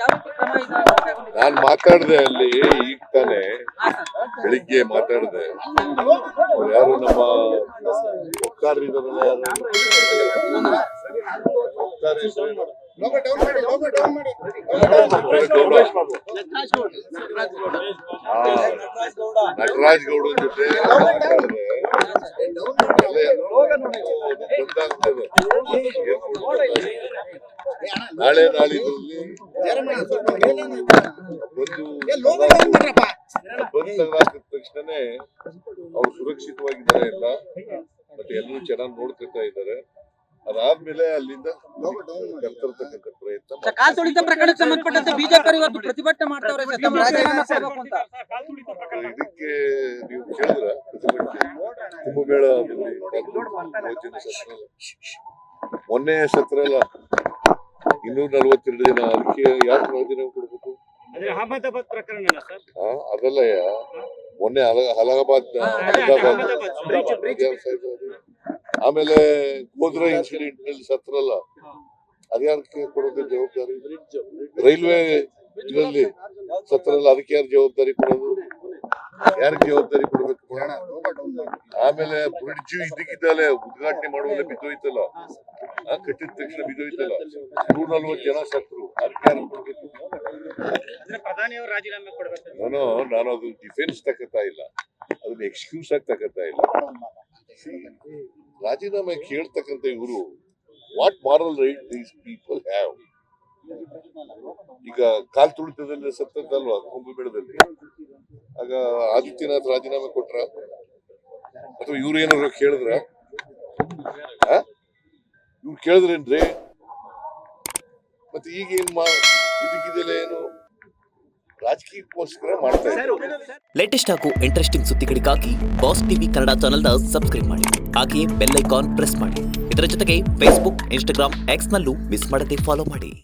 ಯಾವ ರೀತಿ ಕ್ರಮ ನಾನು ಮಾತಾಡಿದೆ ಅಲ್ಲಿ ಈಗ ತಾನೆ ಬೆಳಿಗ್ಗೆ ಮಾತಾಡಿದೆ. ಯಾರು ನಮ್ಮ ಒಕ್ಕಾರರಿದಾರಲ್ಲ, ಯಾರು ನಟರಾಜ್ ಗೌಡ ಜೊತೆ ಮಾತಾಡಿದೆ. ನಾಳೆ ನಾಳಿದ್ರಲ್ಲಿ ಬಂದ ತಕ್ಷಣನೇ ಅವ್ರು ಸುರಕ್ಷಿತವಾಗಿದ್ದಾರೆ ಎಲ್ಲ, ಮತ್ತೆ ಎಲ್ಲರೂ ಚೆನ್ನಾಗಿ ನೋಡ್ಕೊತಾ ಇದ್ದಾರೆ. ಅದಾದ್ಮೇಲೆ ಅಲ್ಲಿಂದ ಕರ್ತರ್ತಕ್ಕಂಥ ಪ್ರಯತ್ನ. ಕಾಲ್ ತುಳಿತ ಪ್ರಕರಣಕ್ಕೆ ಸಂಬಂಧಪಟ್ಟಂತೆ ಬಿಜೆಪಿ ಇವತ್ತು ಪ್ರತಿಭಟನೆ ಮಾಡ್ತಾವ್ರೆ. ಇದಕ್ಕೆ ನೀವು ಕೇಳಿದ್ರ ಕುಂಭಮೇಳ ಮೊನ್ನೆ ಸತ್ರ ಅಲ್ಲ, 242 ದಿನ, ಅದಕ್ಕೆ ಯಾಕೆ ರಾಜೀನಾಮೆ ಕೊಡ್ಬೇಕು? ಅದಲ್ಲ, ಮೊನ್ನೆ ಅಲಹಾಬಾದ್ ಆಮೇಲೆ ಗೋಧ್ರಾ ಇನ್ಸಿಡೆಂಟ್ ನಲ್ಲಿ ಸತ್ರಲ್ಲ, ಅದ್ಯಾರಕ್ಕೆ ಕೊಡೋದು ಜವಾಬ್ದಾರಿ? ರೈಲ್ವೆ ಇದರಲ್ಲಿ ಸತ್ರಲ್ಲ, ಅದಕ್ಕೆ ಯಾರು ಜವಾಬ್ದಾರಿ ಕೊಡೋದು? ಯಾರಿಗೆ ಜವಾಬ್ದಾರಿ ಕೊಡ್ಬೇಕು? ಆಮೇಲೆ ಬ್ರಿಡ್ಜ್ ಇದಕ್ಕಿದ್ದಲ್ಲೇ ಉದ್ಘಾಟನೆ ಮಾಡುವಲ್ಲೇ ಬಿದ್ದೋಯ್ತಲ್ಲ, ಕಟ್ಟಿದ ತಕ್ಷಣ ಬಿದ್ದೋಯ್ತಲ್ಲ, 140 ಜನ ಸತ್ರು, ಅದಕ್ಕೆ ಯಾರು ಕೊಡ್ಬೇಕು? ನಾನು ಅದು ಡಿಫೆನ್ಸ್ ತಗೋತಾ ಇಲ್ಲ, ಅದನ್ನ ಎಕ್ಸ್ಕ್ಯೂಸ್ ಆಗಿ ತಗೋತಾ ಇಲ್ಲ. ರಾಜೀನಾಮೆ ಕೇಳ್ತಕ್ಕಂಥ ಇವರು what moral write these people have? ಈಗ ಕಾಲ್ ತುಳಿತದಲ್ಲಿ ಸತ್ತದ್ದಲ್ವಾ ಕುಂಭಮೇಳದಲ್ಲಿ, ಆಗ ಆದಿತ್ಯನಾಥ್ ರಾಜೀನಾಮೆ ಕೊಟ್ರ ಅಥವಾ ಇವ್ರು ಏನಾದ್ರು ಕೇಳಿದ್ರ? ಇವ್ರು ಕೇಳಿದ್ರೇನ್ರಿ? ಮತ್ತೆ ಈಗ ಇದಕ್ಕಿದೆಲ್ಲ ಏನು ರಾಜಕೀಯಕ್ಕೋಸ್ಕರ ಮಾಡ್ತಾ ಇದ್ದಾರೆ. ಲೇಟೆಸ್ಟ್ ಹಾಗೂ ಇಂಟ್ರೆಸ್ಟಿಂಗ್ ಸುದ್ದಿಗಳಿಗಾಗಿ ಬಾಸ್ ಟಿವಿ ಕನ್ನಡ ಚಾನೆಲ್ನ ಸಬ್ಸ್ಕ್ರೈಬ್ ಮಾಡಿ, ಹಾಗೆಯೇ ಬೆಲ್ ಐಕಾನ್ ಪ್ರೆಸ್ ಮಾಡಿ. ಇದರ ಜೊತೆಗೆ ಫೇಸ್ಬುಕ್, ಇನ್ಸ್ಟಾಗ್ರಾಮ್, ಎಕ್ಸ್ ನಲ್ಲೂ ಮಿಸ್ ಮಾಡದೆ ಫಾಲೋ ಮಾಡಿ.